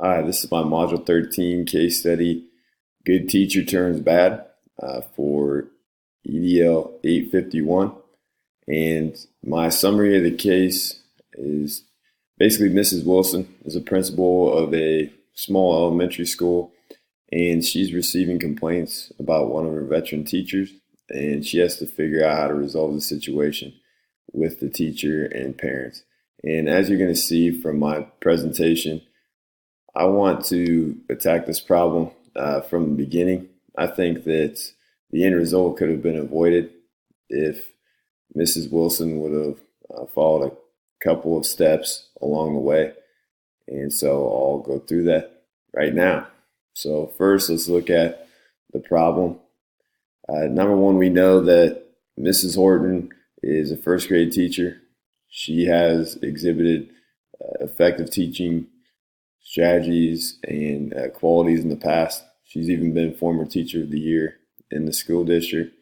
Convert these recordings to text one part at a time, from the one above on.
Hi, this is my Module 13 case study, Good Teacher Turns Bad, for EDL 851. And my summary of the case is basically Mrs. Wilson is a principal of a small elementary school, and she's receiving complaints about one of her veteran teachers, and she has to figure out how to resolve the situation with the teacher and parents. And as you're going to see from my presentation, I want to attack this problem from the beginning. I think that the end result could have been avoided if Mrs. Wilson would have followed a couple of steps along the way. And so I'll go through that right now. So, first, let's look at the problem. Number one, we know that Mrs. Horton is a first grade teacher. She has exhibited effective teaching strategies and qualities in the past. She's even been former teacher of the year in the school district.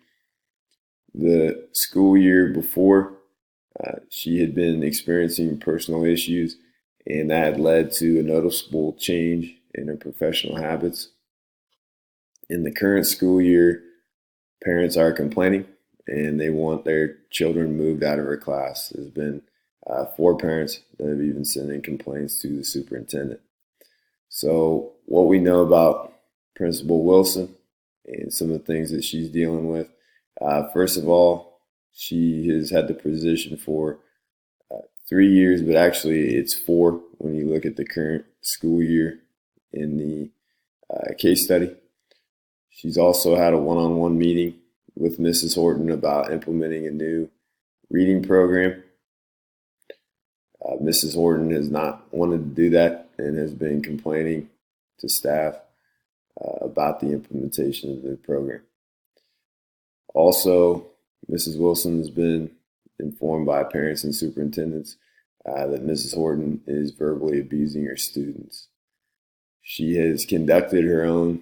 The school year before, she had been experiencing personal issues, and that had led to a noticeable change in her professional habits. In the current school year, parents are complaining and they want their children moved out of her class. There's been 4 parents that have even sent in complaints to the superintendent. So, what we know about Principal Wilson and some of the things that she's dealing with. First of all, she has had the position for 3 years, but actually it's 4 when you look at the current school year in the case study. She's also had a one-on-one meeting with Mrs. Horton about implementing a new reading program. Mrs. Horton has not wanted to do that and has been complaining to staff about the implementation of the program. Also, Mrs. Wilson has been informed by parents and superintendents that Mrs. Horton is verbally abusing her students. She has conducted her own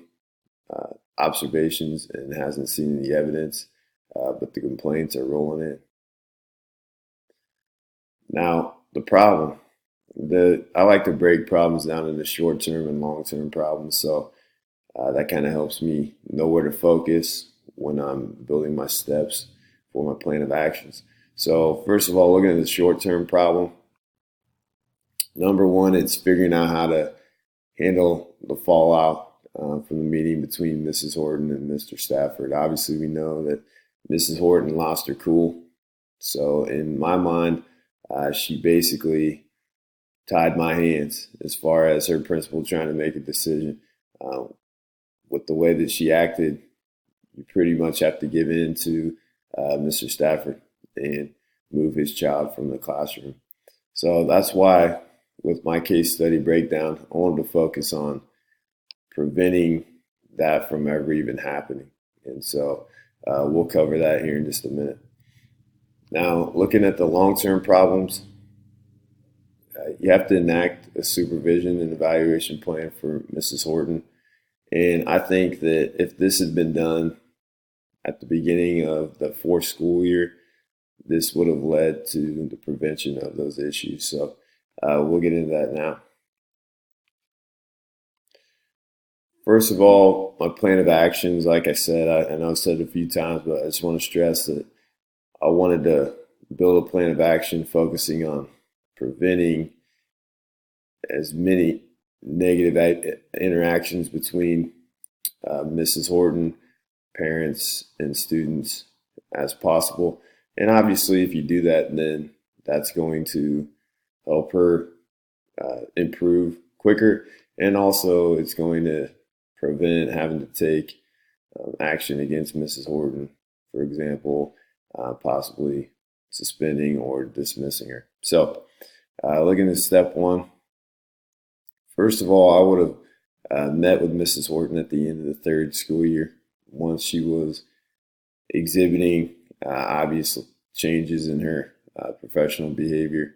observations and hasn't seen any evidence, but the complaints are rolling in. Now, the problem. I like to break problems down into short-term and long-term problems, so that kind of helps me know where to focus when I'm building my steps for my plan of actions. So first of all, looking at the short-term problem, number one, it's figuring out how to handle the fallout from the meeting between Mrs. Horton and Mr. Stafford. Obviously, we know that Mrs. Horton lost her cool. So in my mind, she basically tied my hands as far as her principal trying to make a decision. With the way that she acted, you pretty much have to give in to Mr. Stafford and move his child from the classroom. So that's why, with my case study breakdown, I wanted to focus on preventing that from ever even happening. And so we'll cover that here in just a minute. Now, looking at the long-term problems, you have to enact a supervision and evaluation plan for Mrs. Horton. And I think that if this had been done at the beginning of the 4th school year, this would have led to the prevention of those issues. So we'll get into that now. First of all, my plan of actions, like I said, I know I've said it a few times, but I just want to stress that I wanted to build a plan of action focusing on preventing as many negative interactions between Mrs. Horton, parents, and students as possible. And obviously, if you do that, then that's going to help her improve quicker. And also, it's going to prevent having to take action against Mrs. Horton, for example, possibly suspending or dismissing her. So, looking at step 1, first of all, I would have met with Mrs. Horton at the end of the 3rd school year once she was exhibiting obvious changes in her professional behavior.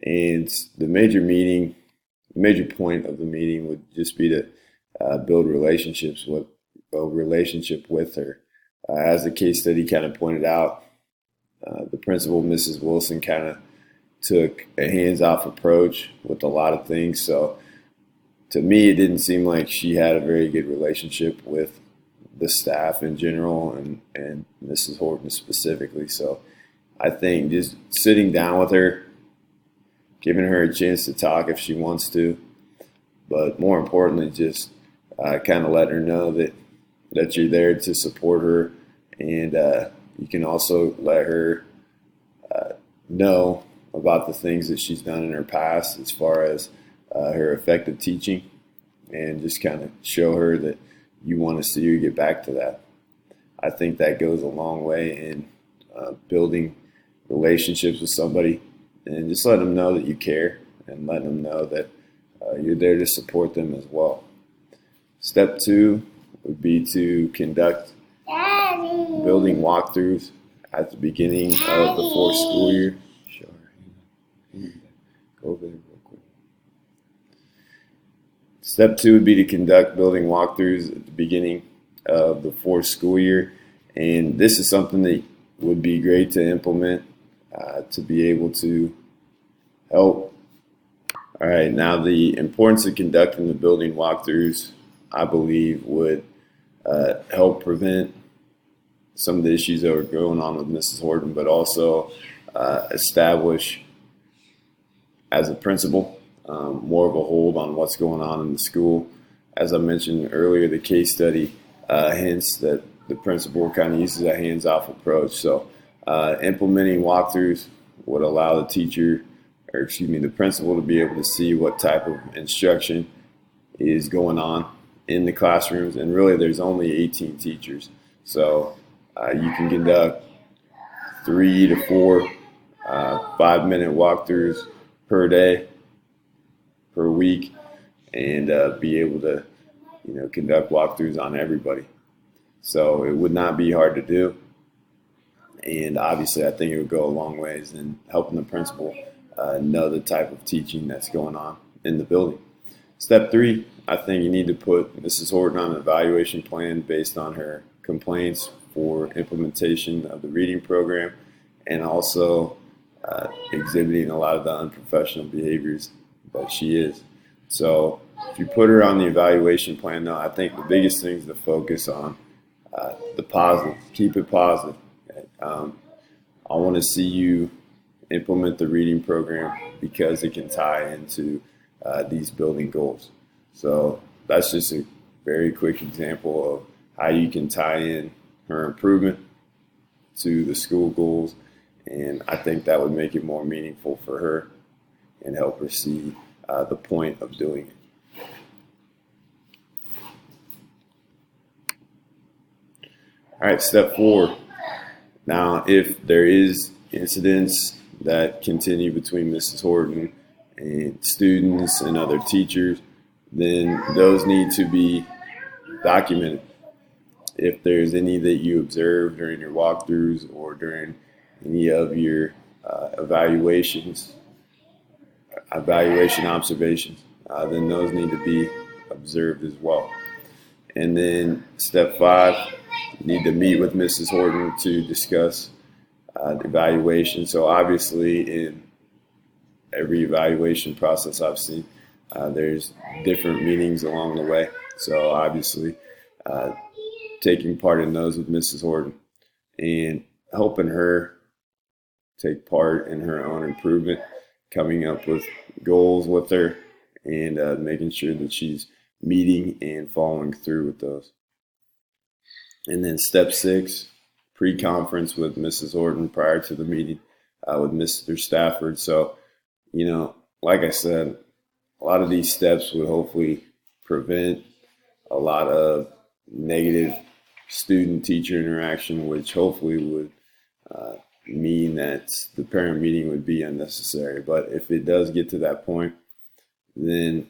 And the major point of the meeting would just be to build a relationship with her. As the case study kind of pointed out, the principal, Mrs. Wilson, kind of took a hands-off approach with a lot of things. So to me, it didn't seem like she had a very good relationship with the staff in general and Mrs. Horton specifically. So I think just sitting down with her, giving her a chance to talk if she wants to, but more importantly, just kind of letting her know that you're there to support her, and you can also let her know about the things that she's done in her past as far as her effective teaching, and just kind of show her that you want to see her get back to that. I think that goes a long way in building relationships with somebody, and just let them know that you care and let them know that you're there to support them as well. Step 2 would be to conduct building walkthroughs at the beginning of the 4th school year. Sure. Go over there real quick. Step 2 would be to conduct building walkthroughs at the beginning of the 4th school year. And this is something that would be great to implement to be able to help. All right, now the importance of conducting the building walkthroughs, I believe, would help prevent some of the issues that were going on with Mrs. Horton, but also establish, as a principal, more of a hold on what's going on in the school. As I mentioned earlier, the case study hints that the principal kind of uses a hands-off approach. So implementing walkthroughs would allow the principal to be able to see what type of instruction is going on in the classrooms. And really, there's only 18 teachers. So you can conduct 3 to 4 5-minute walkthroughs per day, per week, and be able to, conduct walkthroughs on everybody. So it would not be hard to do. And obviously, I think it would go a long ways in helping the principal know the type of teaching that's going on in the building. Step 3, I think you need to put Mrs. Horton on an evaluation plan based on her complaints for implementation of the reading program, and also exhibiting a lot of the unprofessional behaviors that she is. So if you put her on the evaluation plan, though, I think the biggest thing is to focus on the positive. Keep it positive. I want to see you implement the reading program because it can tie into these building goals. So that's just a very quick example of how you can tie in her improvement to the school goals, and I think that would make it more meaningful for her and help her see the point of doing it. All right, step 4. Now, if there is incidents that continue between Mrs. Horton and students and other teachers, then those need to be documented. If there's any that you observe during your walkthroughs or during any of your evaluation observations, then those need to be observed as well. And then step 5, you need to meet with Mrs. Horton to discuss the evaluation. So obviously in every evaluation process I've seen, there's different meetings along the way. So obviously taking part in those with Mrs. Horton and helping her take part in her own improvement, coming up with goals with her, and making sure that she's meeting and following through with those. And then step 6, pre-conference with Mrs. Horton prior to the meeting with Mr. Stafford. So, like I said, a lot of these steps would hopefully prevent a lot of negative student-teacher interaction, which hopefully would mean that the parent meeting would be unnecessary. But if it does get to that point, then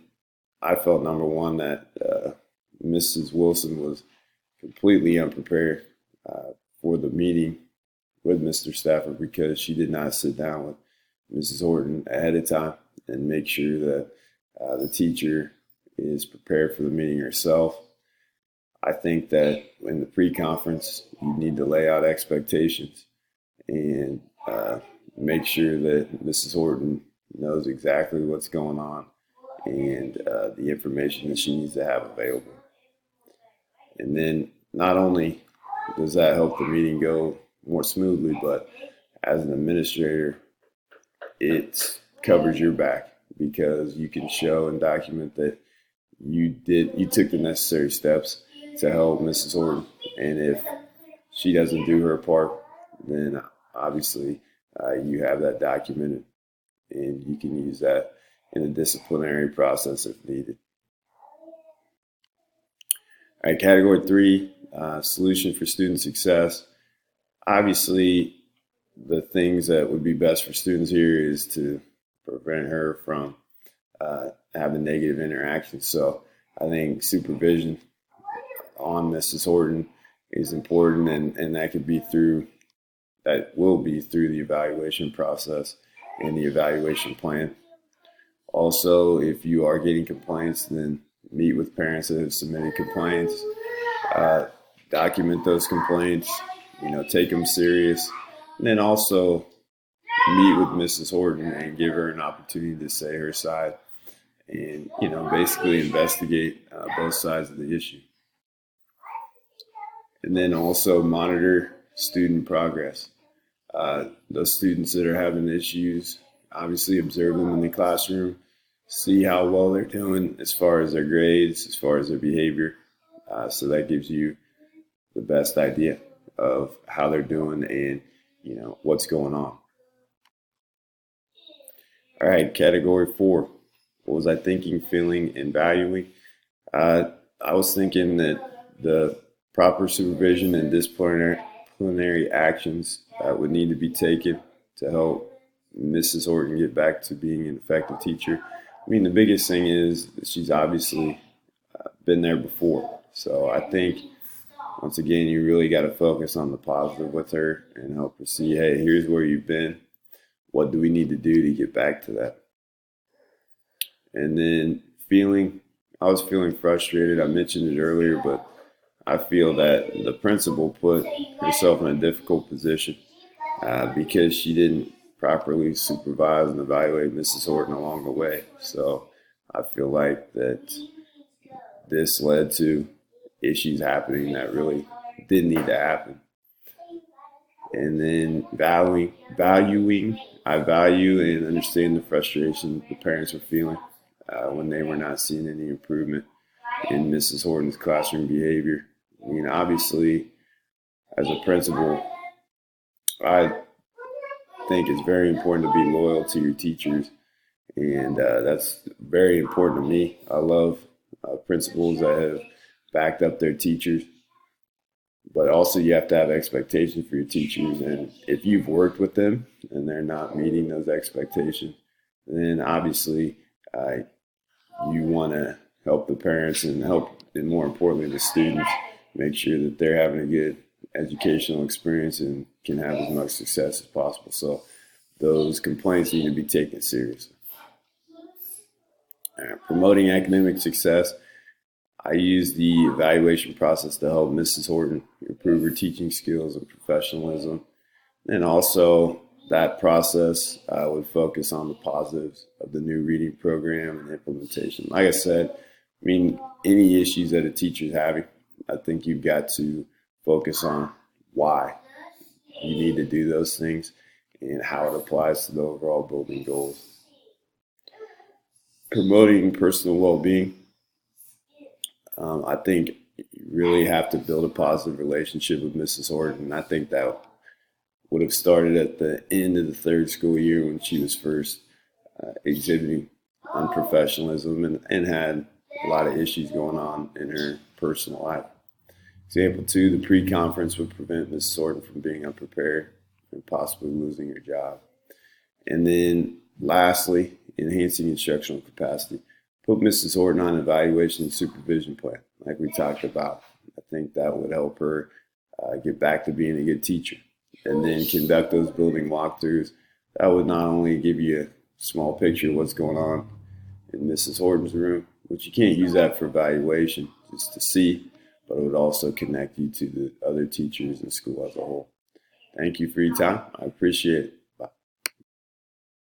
I felt, number one, that Mrs. Wilson was completely unprepared for the meeting with Mr. Stafford, because she did not sit down with Mrs. Horton ahead of time and make sure that the teacher is prepared for the meeting herself. I think that in the pre-conference, you need to lay out expectations and make sure that Mrs. Horton knows exactly what's going on and the information that she needs to have available. And then not only does that help the meeting go more smoothly, but as an administrator, it covers your back because you can show and document that you took the necessary steps to help Mrs. Horton. And if she doesn't do her part, then obviously you have that documented, and you can use that in a disciplinary process if needed. All right, category 3, solution for student success. Obviously, the things that would be best for students here is to prevent her from having negative interactions. So I think supervision on Mrs. Horton is important, and that will be through the evaluation process and the evaluation plan. Also, if you are getting complaints, then meet with parents that have submitted complaints, document those complaints, take them serious, and then also meet with Mrs. Horton and give her an opportunity to say her side and, basically investigate both sides of the issue. And then also monitor student progress. Those students that are having issues, obviously observe them in the classroom, see how well they're doing as far as their grades, as far as their behavior. So that gives you the best idea of how they're doing and, what's going on. All right, category 4. What was I thinking, feeling, and valuing? I was thinking that the proper supervision and disciplinary actions would need to be taken to help Mrs. Horton get back to being an effective teacher. I mean, the biggest thing is that she's obviously been there before. So I think, once again, you really got to focus on the positive with her and help her see, hey, here's where you've been. What do we need to do to get back to that? And then I was feeling frustrated. I mentioned it earlier, but I feel that the principal put herself in a difficult position because she didn't properly supervise and evaluate Mrs. Horton along the way. So I feel like that this led to issues happening that really didn't need to happen. And then valuing, I value and understand the frustration the parents were feeling when they were not seeing any improvement in Mrs. Horton's classroom behavior. I mean, obviously, as a principal, I think it's very important to be loyal to your teachers, and that's very important to me. I love principals that have backed up their teachers, but also you have to have expectations for your teachers, and if you've worked with them and they're not meeting those expectations, then obviously you want to help the parents and more importantly, the students make sure that they're having a good educational experience and can have as much success as possible. So those complaints need to be taken seriously. Promoting academic success. I use the evaluation process to help Mrs. Horton improve her teaching skills and professionalism. And also that process would focus on the positives of the new reading program and implementation. Like I said, I mean, any issues that a teacher is having, I think you've got to focus on why you need to do those things and how it applies to the overall building goals. Promoting personal well-being. I think you really have to build a positive relationship with Mrs. Horton. I think that would have started at the end of the third school year when she was first exhibiting unprofessionalism and had a lot of issues going on in her personal life. Example 2, the pre-conference would prevent Mrs. Horton from being unprepared and possibly losing her job. And then lastly, enhancing instructional capacity. Put Mrs. Horton on an evaluation and supervision plan, like we talked about. I think that would help her get back to being a good teacher. And then conduct those building walkthroughs. That would not only give you a small picture of what's going on in Mrs. Horton's room, which you can't use that for evaluation, just to see, but it would also connect you to the other teachers in school as a whole. Thank you for your time. I appreciate it.